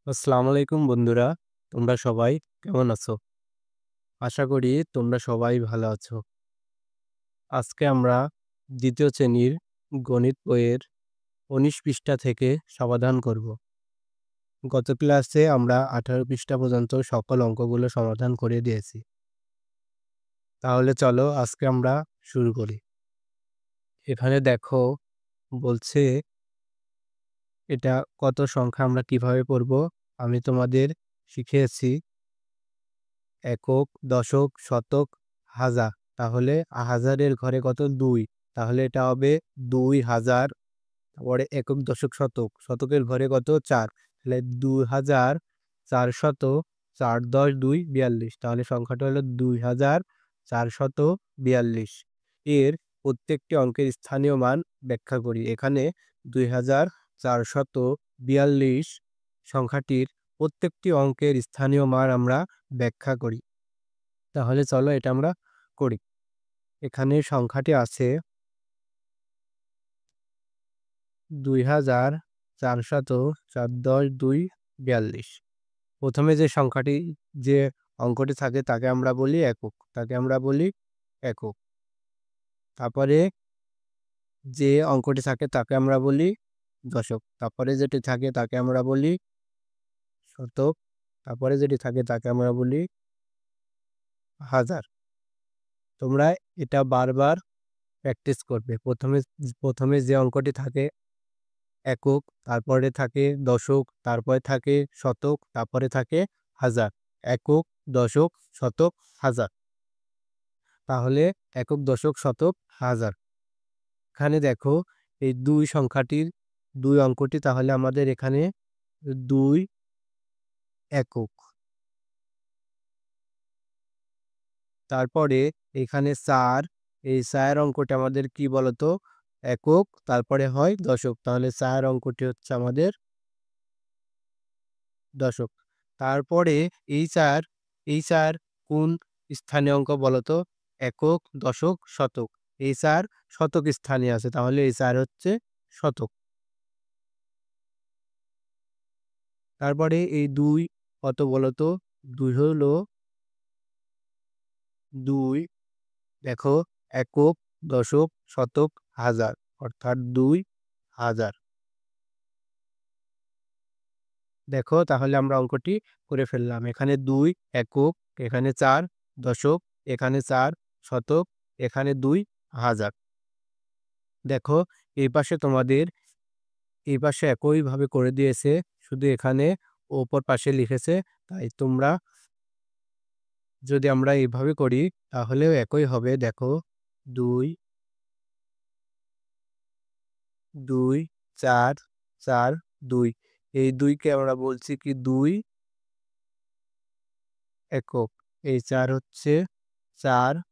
আসসালামু আলাইকুম বন্ধুরা, তোমরা সবাই কেমন আছো? আশা করি তোমরা সবাই ভালো আছো। আজকে আমরা ২য় শ্রেণীর গণিত বইয়ের ১৯ পৃষ্ঠা থেকে সমাধান করব। গত ক্লাসে আমরা ১৮ পৃষ্ঠা পর্যন্ত সকল অঙ্কগুলো সমাধান করে দিয়েছি। তাহলে চলো আজকে আমরা শুরু করি। এখানে দেখো বলছে এটা কত সংখ্যা আমরা কিভাবে পড়ব? আমি তোমাদের শিখিয়েছি একক, দশক, শতক, হাজার। তাহলে হাজারের ঘরে কত? ২। তাহলে এটা হবে ২,০০০। তারপরে একক, দশক, শতক। শতকের ঘরে কত? ৪। তাহলে ২,৪০০, ৪ × ২ = ৪২। তাহলে সংখ্যাটা হলো ২,৪৪২। এর প্রত্যেকটি অঙ্কের স্থানীয় মান ব্যাখ্যা করি। এখানে ২,৪৪২ সংখ্যাটির প্রত্যেকটি অঙ্কের স্থানীয় মান আমরা ব্যাখ্যা করি। তাহলে চলো এটা আমরা করি। এখানে সংখ্যাটি আছে ২,৪৪২ প্রথমে যে সংখ্যাটি যে অঙ্কটি থাকে তাকে আমরা বলি একক। একক। তারপরে যে অঙ্কটি থাকে তাকে আমরা বলি দশক। তারপরে যেটি থাকে তাকে আমরা বলি শতক। তারপরে যেটি থাকে তাকে আমরা বলি হাজার। তোমরা এটা বারবার প্র্যাকটিস করবে। প্রথমে যে অঙ্কটি থাকে একক, তারপরে থাকে দশক, তারপরে থাকে শতক, তারপরে থাকে হাজার। একক, দশক, শতক, হাজার। তাহলে একক, দশক, শতক, হাজার। এখানে দেখো এই ২ সংখ্যাটির ২ অঙ্কটি, তাহলে আমাদের এখানে ২ একক। তারপরে এখানে ৪, এই ৪ অঙ্কটি আমাদের কি বলতো? একক, তারপরে হয় দশক। তাহলে ৪ অঙ্কটি হচ্ছে আমাদের দশক। তারপরে এই ৪ কোন স্থানীয় অঙ্ক বলতো? একক, দশক, শতক। এই ৪ শতক স্থানে আছে, তাহলে এই ৪ হচ্ছে শতক। তারপরে এই ২ কত বলতো? ২ হলো ২ দেখো একক, দশক, শতক, হাজার, অর্থাৎ ২,০০০। দেখো তাহলে আমরা অঙ্কটি করে ফেললাম। এখানে ২ একক, এখানে ৪ দশক, এখানে ৪ শতক, এখানে ২,০০০। দেখো এই পাশে তোমাদের এই পাশে একইভাবে করে দিয়েছে, শুধু এখানে অপর পাশে লিখেছে। তাই তোমরা যদি আমরা এইভাবে করি তাহলেও একই হবে। দেখো ২ ২ ৪ ৪ ২। এই ২ কে আমরা বলছি কি ২ একক। এই ৪ হচ্ছে ৪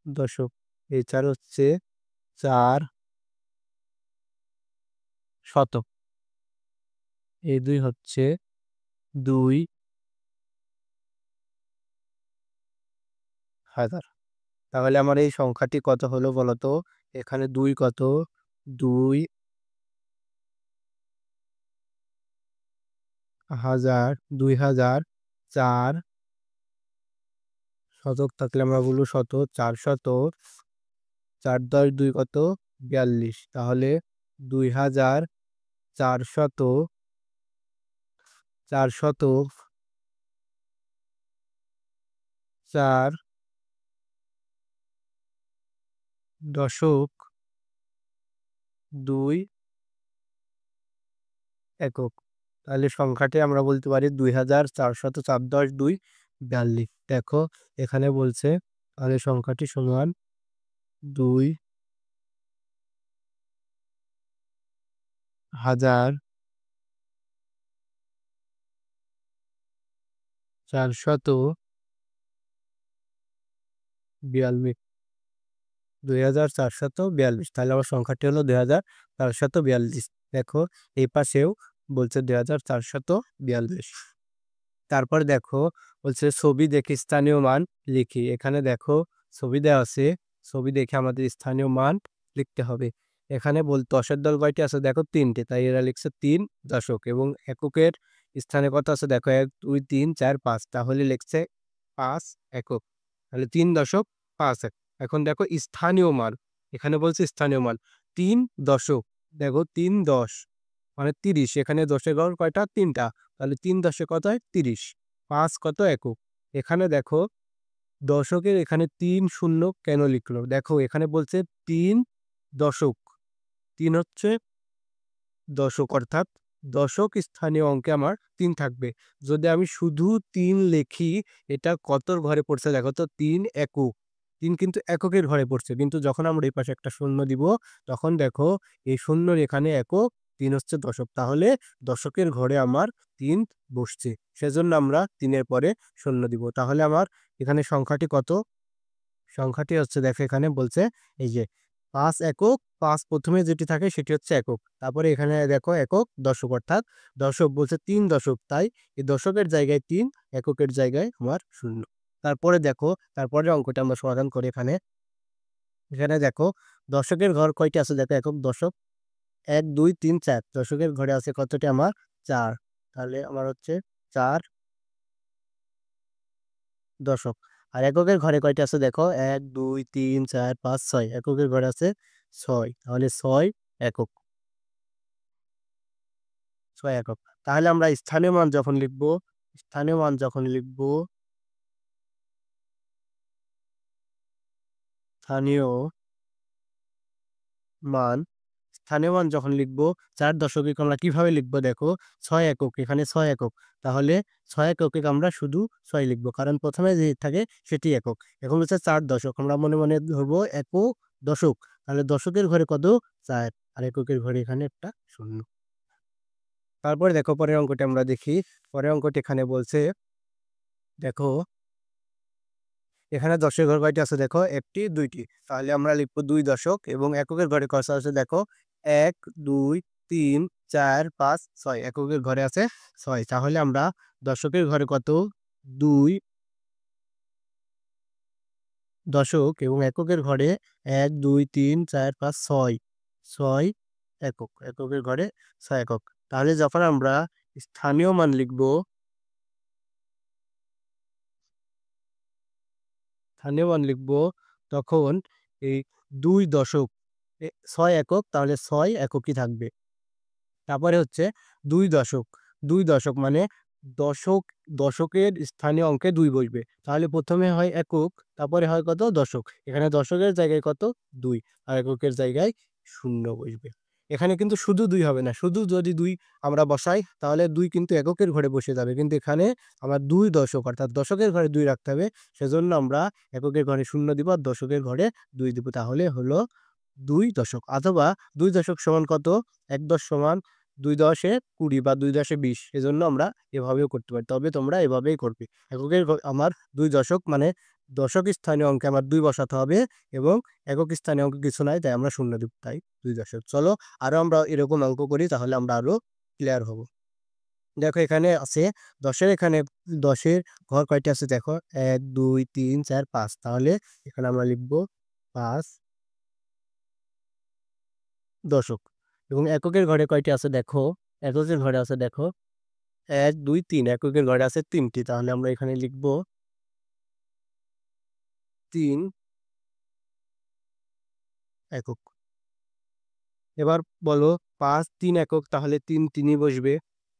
দশক। এই ৪ হচ্ছে ৪ শতক। এই ২ হচ্ছে ২,০০০। তাহলে আমার এই সংখ্যাটি কত হলো বলতো? এখানে ২ কত? ২,০০০, ২,০০০, ৪ শতক থাকলে আমরা বলবো শত, ৪ শত, ৪ × ২ কত? ৪২। তাহলে ২,৪০০, ৪ দশক, ২ একক। তাহলে সংখ্যাটি আমরা বলতে পারি ২,৪০০, ৪ × ২ = ৪২। দেখো এখানে বলছে তাহলে সংখ্যাটি সমান ২,৪৪২। ২,৪৪২। তাহলে আমার সংখ্যাটি হলো ২,৪৪২। দেখো এই পাশেও বলছে ২,৪৪২। তারপর দেখো বলছে ছবি দেখে স্থানীয় মান লিখি। এখানে দেখো ছবি দেওয়া আছে, ছবি দেখে আমাদের স্থানীয় মান লিখতে হবে। এখানে দশের দল কয়টি আছে দেখো 3টি, তাই এরা লিখছে 3 দশক। এবং এককের স্থানে কত আছে দেখো 1 2 3 4 5, তাহলে লিখছে 5 একক। তাহলে 3.5 একক। এখন দেখো স্থানীয় মান, এখানে বলছে স্থানীয় মান 3 দশক। দেখো 3 10 মানে 30, এখানে দশের ঘর কয়টা 3টা, তাহলে 3 10 কত হয় 30। 5 কত একক। এখানে দেখো দশকের এখানে 3 শূন্য কেন লিখলো দেখো, এখানে বলছে 3 দশক, 3 হচ্ছে দশক, অর্থাৎ দশক স্থানীয় অঙ্কে আমার 3 থাকবে। যদি আমি শুধু 3 লিখি, এটা কতর ঘরে পড়ছে দেখো তো, 3 একক। 3 কিন্তু এককের ঘরে পড়ছে, কিন্তু যখন আমরা এই পাশে একটা শূন্য দিব, তখন দেখো এই শূন্যর এখানে একক, 3 হচ্ছে দশক, তাহলে দশকের ঘরে আমার 3 বসছে, সেজন্য আমরা 3-এর পরে শূন্য দিব। তাহলে আমার এখানে সংখ্যাটি কত, সংখ্যাটি হচ্ছে দেখো এখানে বলছে এই যে 5 একক। 5 প্রথমে যেটি থাকে সেটি হচ্ছে একক, তারপরে এখানে দেখো একক দশক, অর্থাৎ দশক বলছে 3 দশক, তাই এই দশকের জায়গায় 3, এককের জায়গায় আমার শূন্য। তারপরে দেখো তারপরে অঙ্কটা আমরা সমাধান করি। এখানে এখানে দেখো দশকের ঘর কয়টি আছে দেখো, একক দশক 1 2 3 4, দশকের ঘরে আছে কতটি আমার 4, তাহলে আমার হচ্ছে 4 দশক। আর এককের ঘরে কয়টা আছে দেখো 1 2 3 4 5 6, এককের ঘরে আছে 6, তাহলে 6 একক, 6 একক। তাহলে আমরা স্থানীয় মান যখন লিখবো, স্থানীয় মান যখন লিখবো, স্থানীয় মান, স্থানীয় মান যখন লিখবো 4 দশকে আমরা কিভাবে লিখবো দেখো, 6 একক, এখানে 6 একক, তাহলে 6 এককে আমরা শুধু 6 লিখবো, কারণ প্রথমে যে থাকে সেটি একক। এখন হচ্ছে 4 দশক, আমরা মনে মনে ধরবো একক দশক, তাহলে দশকের ঘরে কত 4, আর এককের ঘরে এখানে একটা শূন্য। তারপরে দেখো পরের অঙ্কটি আমরা দেখি। পরের অঙ্কটি এখানে বলছে দেখো এখানে দশের ঘর কয়টি আছে দেখো, 1টি 2টি, তাহলে আমরা লিখবো 2 দশক। এবং এককের ঘরে কত আছে দেখো 1 2 3 4 5 6, এককের ঘরে আছে 6, তাহলে আমরা দশকের ঘরে কত 2 দশক, এবং এককের ঘরে 1 2 3 4 5 6, 6 একক, এককের ঘরে 6 একক। তাহলে যখন আমরা স্থানীয় মান লিখবো, স্থানীয় মান লিখবো, তখন এই 2 দশক 6 একক, তাহলে 6 এককই থাকবে। তারপরে হচ্ছে 2 দশক, 2 দশক মানে দশক, দশকের স্থানীয় অঙ্কে 2 বসবে, তাহলে প্রথমে হয় একক, তারপরে হয় কত দশক, এখানে দশকের জায়গায় কত 2, আর এককের জায়গায় 0 বসবে। এখানে কিন্তু শুধু 2 হবে না, শুধু যদি 2 আমরা বসাই তাহলে 2 কিন্তু এককের ঘরে বসে যাবে, কিন্তু এখানে আমরা 2 দশক অর্থাৎ দশকের ঘরে 2 রাখতে হবে, সেজন্য আমরা এককের ঘরে 0 দিব আর দশকের ঘরে 2 দিব, তাহলে হলো 2 দশক। অথবা 2 দশক সমান কত, 1 দশ সমান 2 দশে 20 বা 2 দশে 20, এজন্য আমরা এভাবেও করতে পারি, তবে তোমরা এভাবেই করবে। এককের আমার 2 দশক মানে দশক স্থানীয় অঙ্কে আমার 2 বসাতে হবে, এবং একক স্থানীয় অঙ্কে কিছু নাই, তাই আমরা 0 দিব, তাই 2 দশক। চলো আরো আমরা এরকম অঙ্ক করি, তাহলে আমরা আরো ক্লিয়ার হব। দেখো এখানে আছে দশের, এখানে 10-এর ঘর কয়টি আছে দেখো 1 2 3 4 5, তাহলে এখানে আমরা লিখবো 5 দশক। এবং এককের ঘরে কয়টি আছে দেখো, এককের ঘরে আছে দেখো 1 2 3, এককের ঘরে আছে 3টি, তাহলে আমরা এখানে লিখবো 3 একক। এবার বলো 5 3 একক, তাহলে 3 3ই বসবে,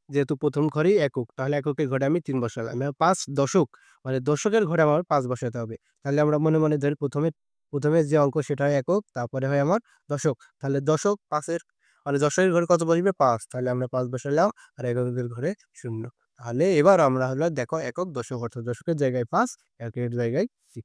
যেহেতু প্রথম ঘরেই একক, তাহলে এককের ঘরে আমি 3 বসালাম। এবার 5 দশক মানে দশকের ঘরে আমার 5 বসাতে হবে, তাহলে আমরা মনে মনে ধরি প্রথমে প্রথমে যে অঙ্ক সেটা হয় একক, তারপরে হয় আমার দশক, তাহলে দশক 5-এর মানে দশকের ঘরে কত বসবে 5, তাহলে আমরা 5 বসালাম, আর এককের ঘরে 0। তাহলে এবার আমরা হলো দেখো একক দশক, অর্থাৎ দশকের জায়গায় 5, একের জায়গায় 6।